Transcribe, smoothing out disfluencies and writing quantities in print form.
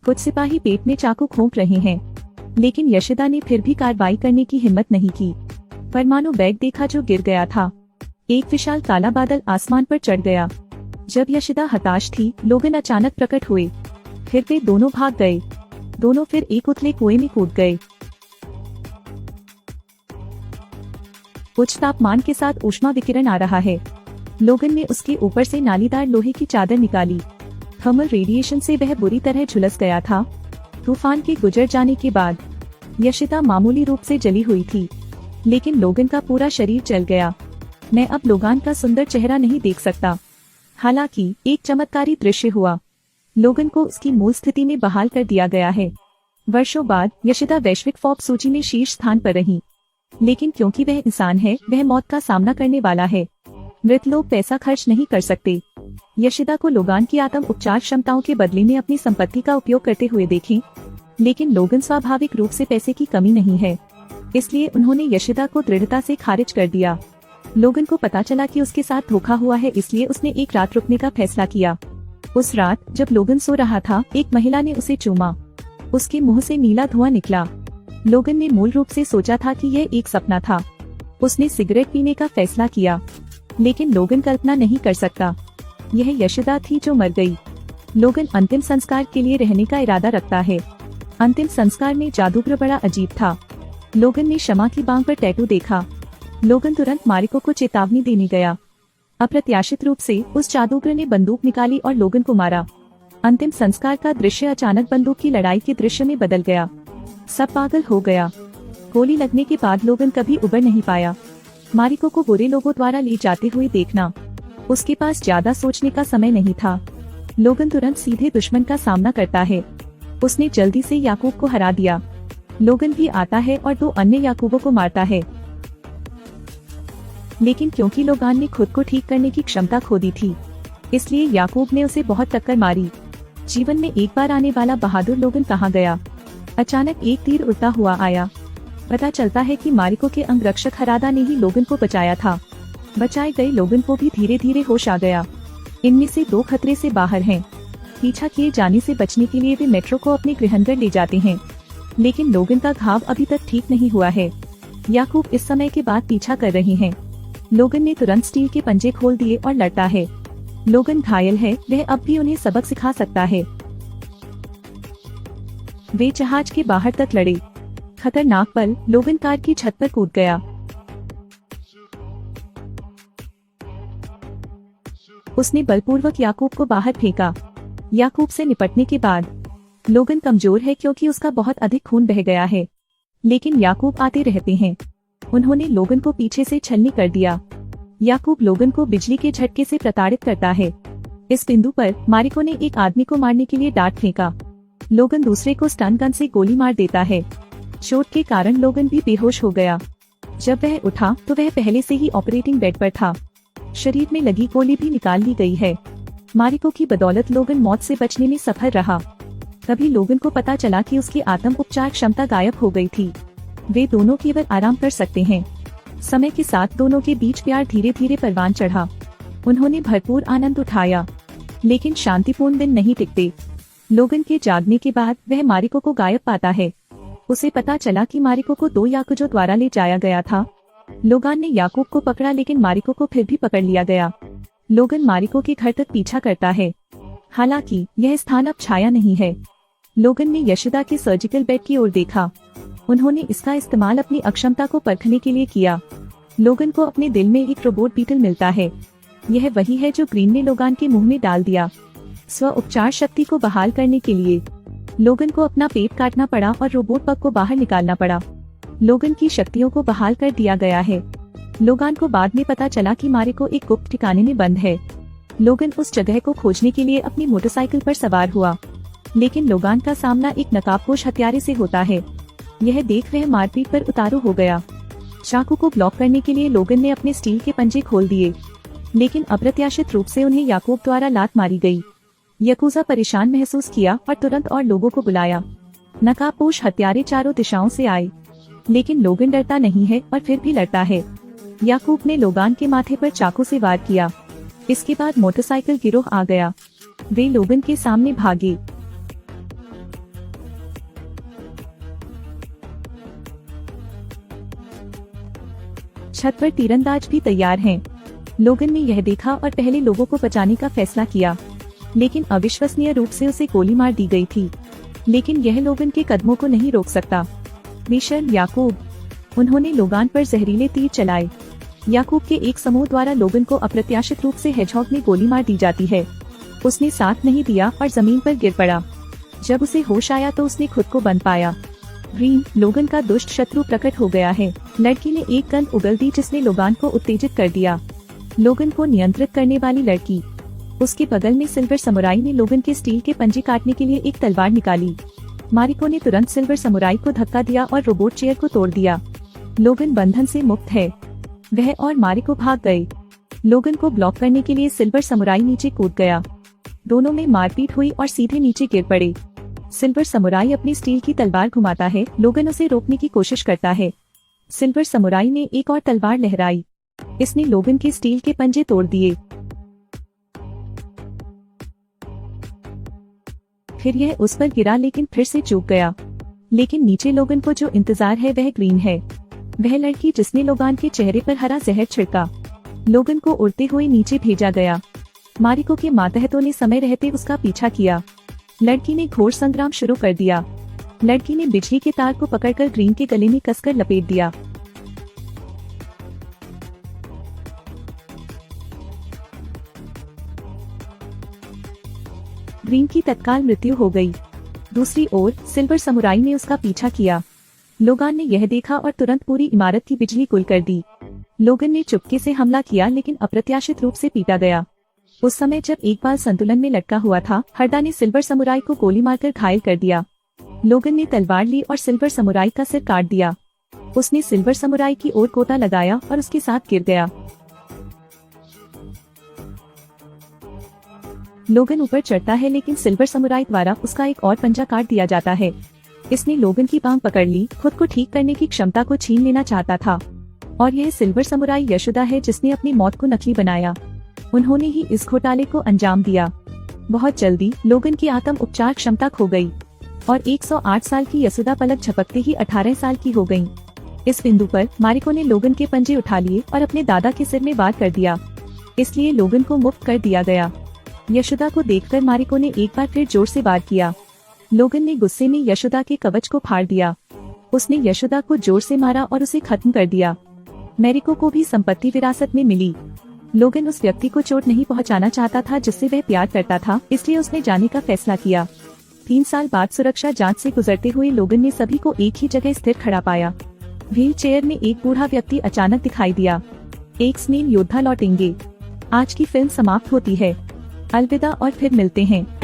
कुछ सिपाही पेट में चाकू घोंप रहे हैं, लेकिन यशिदा ने फिर भी कार्रवाई करने की हिम्मत नहीं की। परमाणु बैग देखा जो गिर गया था। एक विशाल काला बादल आसमान पर चढ़ गया। जब यशिदा हताश थी, लोगन अचानक प्रकट हुए। फिर वे दोनों भाग गए। दोनों फिर एक उथले कुएं में कूद गए। उच्च तापमान के साथ ऊष्मा विकिरण आ रहा है। लोगन ने उसके ऊपर से नालीदार लोहे की चादर निकाली। थर्मल रेडिएशन से वह बुरी तरह झुलस गया था। तूफान के गुजर जाने के बाद यशिदा मामूली रूप से जली हुई थी, लेकिन लोगन का पूरा शरीर जल गया। मैं अब लोगान का सुंदर चेहरा नहीं देख सकता। हालांकि एक चमत्कारी दृश्य हुआ। लोगन को उसकी मूल स्थिति में बहाल कर दिया गया है। वर्षों बाद यशिदा वैश्विक फोर्ब्स सूची में शीर्ष स्थान पर रही, लेकिन क्योंकि वह इंसान है, वह मौत का सामना करने वाला है। मृत लोग पैसा खर्च नहीं कर सकते। यशिदा को लोगान की आत्म उपचार क्षमताओं के बदले में अपनी संपत्ति का उपयोग करते हुए देखें, लेकिन लोगन स्वाभाविक रूप से पैसे की कमी नहीं है, इसलिए उन्होंने यशिदा को दृढ़ता से खारिज कर दिया। लोगन को पता चला कि उसके साथ धोखा हुआ है, इसलिए उसने एक रात रुकने का फैसला किया। उस रात जब लोगन सो रहा था, एक महिला ने उसे चूमा। उसके मुंह से नीला धुआं निकला। लोगन ने मूल रूप से सोचा था कि यह एक सपना था। उसने सिगरेट पीने का फैसला किया, लेकिन लोगन कल्पना नहीं कर सकता यह यशिदा थी जो मर गई। लोगन अंतिम संस्कार के लिए रहने का इरादा रखता है। अंतिम संस्कार में जादूगर बड़ा अजीब था। लोगन ने क्षमा की बांग पर टैटू देखा। लोगन तुरंत मारिको को चेतावनी देने गया। अप्रत्याशित रूप से उस जादूगर ने बंदूक निकाली और लोगन को मारा। अंतिम संस्कार का दृश्य अचानक बंदूक की लड़ाई के दृश्य में बदल गया। सब पागल हो गया। गोली लगने के बाद लोगन कभी उबर नहीं पाया। मारिको को बुरे लोगों द्वारा ले जाते हुए देखना, उसके पास ज्यादा सोचने का समय नहीं था। लोगन तुरंत सीधे दुश्मन का सामना करता है। उसने जल्दी से याकूब को हरा दिया। लोगन भी आता है और 2 अन्य याकूबों को मारता है, लेकिन क्योंकि लोगान ने खुद को ठीक करने की क्षमता खो दी थी, इसलिए याकूब ने उसे बहुत टक्कर मारी। जीवन में एक बार आने वाला बहादुर लोगन कहाँ गया? अचानक एक तीर उड़ता हुआ आया। पता चलता है कि मारिको के अंगरक्षक हरादा ने ही लोगन को बचाया था। बचाए गए लोगन को भी धीरे धीरे होश आ गया। इनमें से 2 खतरे से बाहर हैं। पीछा किए जाने से बचने के लिए वे मेट्रो को अपने गृहनगर ले जाते हैं, लेकिन लोगन का घाव अभी तक ठीक नहीं हुआ है। याकूब इस समय के बाद पीछा कर रहे हैं। लोगन ने तुरंत स्टील के पंजे खोल दिए और लड़ता है। लोगन घायल है, वह अब भी उन्हें सबक सिखा सकता है। वे जहाज के बाहर तक लड़े। खतरनाक पल, लोगन कार की छत पर कूद गया। उसने बलपूर्वक याकूब को बाहर फेंका। याकूब से निपटने के बाद लोगन कमजोर है क्योंकि उसका बहुत अधिक खून बह गया है, लेकिन याकूब आते रहते हैं। उन्होंने लोगन को पीछे से छलनी कर दिया। याकूब लोगन को बिजली के झटके से प्रताड़ित करता है। इस बिंदु पर मारिको ने एक आदमी को मारने के लिए डांट फेंका। लोगन दूसरे को स्टन गन से गोली मार देता है। चोट के कारण लोगन भी बेहोश हो गया। जब वह उठा तो वह पहले से ही ऑपरेटिंग बेड पर था। शरीर में लगी गोली भी निकाल ली गई है। मारिको की बदौलत लोगन मौत से बचने में सफल रहा। तभी लोगन को पता चला कि उसकी आत्म उपचार क्षमता गायब हो गई थी। वे दोनों केवल आराम कर सकते हैं। समय के साथ दोनों के बीच प्यार धीरे धीरे परवान चढ़ा। उन्होंने भरपूर आनंद उठाया, लेकिन शांतिपूर्ण दिन नहीं टिकते। लोगन के जागने के बाद वह मारिको को गायब पाता है। उसे पता चला कि मारिको को 2 याकुजों द्वारा ले जाया गया था। लोगान ने याकूब को पकड़ा, लेकिन मारिको को फिर भी पकड़ लिया गया। लोगन मारिको के घर तक पीछा करता है। हालांकि यह स्थान अब छाया नहीं है। लोगन ने यशिदा के सर्जिकल बेड की ओर देखा। उन्होंने इसका इस्तेमाल अपनी अक्षमता को परखने के लिए किया। लोगन को अपने दिल में एक रोबोट बीटल मिलता है। यह वही है जो ग्रीन ने लोगान के मुंह में डाल दिया। स्व उपचार शक्ति को बहाल करने के लिए लोगन को अपना पेट काटना पड़ा और रोबोट पग को बाहर निकालना पड़ा। लोगन की शक्तियों को बहाल कर दिया गया है। लोगान को बाद में पता चला कि मारिको एक गुप्त ठिकाने में बंद है। लोगन उस जगह को खोजने के लिए अपनी मोटरसाइकिल पर सवार हुआ, लेकिन लोगान का सामना एक नकाबपोश हत्यारे से होता है। यह देख वह मारपीट पर उतारू हो गया। चाकू को ब्लॉक करने के लिए लोगन ने अपने स्टील के पंजे खोल दिए, लेकिन अप्रत्याशित रूप से उन्हें याकूब द्वारा लात मारी गई। यकूजा परेशान महसूस किया और तुरंत और लोगों को बुलाया। नकाबपोश हत्यारे चारों दिशाओं से आए, लेकिन लोगन डरता नहीं है और फिर भी लड़ता है। याकूब ने लोगान के माथे पर चाकू से वार किया। इसके बाद मोटरसाइकिल गिरोह आ गया। वे लोगन के सामने भागे। छत पर तीरंदाज भी तैयार हैं। लोगन ने यह देखा और पहले लोगों को बचाने का फैसला किया, लेकिन अविश्वसनीय रूप से उसे गोली मार दी गई थी। लेकिन यह लोगन के कदमों को नहीं रोक सकता। बेशर्म याकूब। उन्होंने लोगान पर जहरीले तीर चलाए। याकूब के एक समूह द्वारा लोगन को अप्रत्याशित रूप से हेजहॉग में गोली मार दी जाती है। उसने साथ नहीं दिया और जमीन पर गिर पड़ा। जब उसे होश आया तो उसने खुद को बंद पाया। ग्रीन, लोगन का दुष्ट शत्रु प्रकट हो गया है। लड़की ने एक गन उगल दी जिसने लोगान को उत्तेजित कर दिया। लोगन को नियंत्रित करने वाली लड़की। उसके बगल में सिल्वर समुराई ने लोगन के स्टील के पंजे काटने के लिए एक तलवार निकाली। मारिको ने तुरंत सिल्वर समुराई को धक्का दिया और रोबोट चेयर को तोड़ दिया। लोगन बंधन से मुक्त है। वह और मारिको भाग गए। लोगन को ब्लॉक करने के लिए सिल्वर समुराई नीचे कूद गया। दोनों में मारपीट हुई और सीधे नीचे गिर पड़े। सिल्वर समुराई अपनी स्टील की तलवार घुमाता है। लोगन उसे रोकने की कोशिश करता है। सिल्वर समुराई ने एक और तलवार लहराई। इसने लोगन के स्टील के पंजे तोड़ दिए। फिर यह उस पर गिरा लेकिन फिर से चूक गया। लेकिन नीचे लोगन को जो इंतजार है वह ग्रीन है। वह लड़की जिसने लोगान के चेहरे पर हरा जहर छिड़का। लोगन को उड़ते हुए नीचे भेजा गया। मारिको के मातहतों ने समय रहते उसका पीछा किया। लड़की ने घोर संग्राम शुरू कर दिया। लड़की ने बिजली के तार को पकड़कर ग्रीन के गले में कसकर लपेट दिया। ग्रीन की तत्काल मृत्यु हो गई। दूसरी ओर सिल्वर समुराई ने उसका पीछा किया। लोगान ने यह देखा और तुरंत पूरी इमारत की बिजली गुल कर दी। लोगन ने चुपके से हमला किया लेकिन अप्रत्याशित रूप से पीटा गया। उस समय जब एक बाल संतुलन में लटका हुआ था, हरदा ने सिल्वर समुराई को गोली मारकर घायल कर दिया। लोगन ने तलवार ली और सिल्वर समुराई का सिर काट दिया। उसने सिल्वर समुराई की ओर गोता लगाया और उसके साथ गिर गया। लोगन ऊपर चढ़ता है लेकिन सिल्वर समुराई द्वारा उसका एक और पंजा काट दिया जाता है। इसने लोगन की बांह पकड़ ली। खुद को ठीक करने की क्षमता को छीन लेना चाहता था। और यह सिल्वर समुराई यशोदा है जिसने अपनी मौत को नकली बनाया। उन्होंने ही इस घोटाले को अंजाम दिया। बहुत जल्दी लोगन की आत्म उपचार क्षमता खो गई और 108 साल की यशोदा पलक झपकते ही 18 साल की हो गयी। इस बिंदु पर मारिको ने लोगन के पंजे उठा लिए और अपने दादा के सिर में वार कर दिया। इसलिए लोगन को मुक्त कर दिया गया। यशोदा को देखकर मारिको ने एक बार फिर जोर से वार किया। लोगन ने गुस्से में यशोदा के कवच को फाड़ दिया। उसने यशोदा को जोर से मारा और उसे खत्म कर दिया। मैरिको को भी संपत्ति विरासत में मिली। लोगन उस व्यक्ति को चोट नहीं पहुंचाना चाहता था जिससे वह प्यार करता था, इसलिए उसने जाने का फैसला किया। 3 साल बाद सुरक्षा जांच से गुजरते हुए लोगन ने सभी को एक ही जगह स्थिर खड़ा पाया। व्हील चेयर में एक बूढ़ा व्यक्ति अचानक दिखाई दिया। एक्स-मेन योद्धा लौटेंगे। आज की फिल्म समाप्त होती है। अलविदा और फिर मिलते हैं।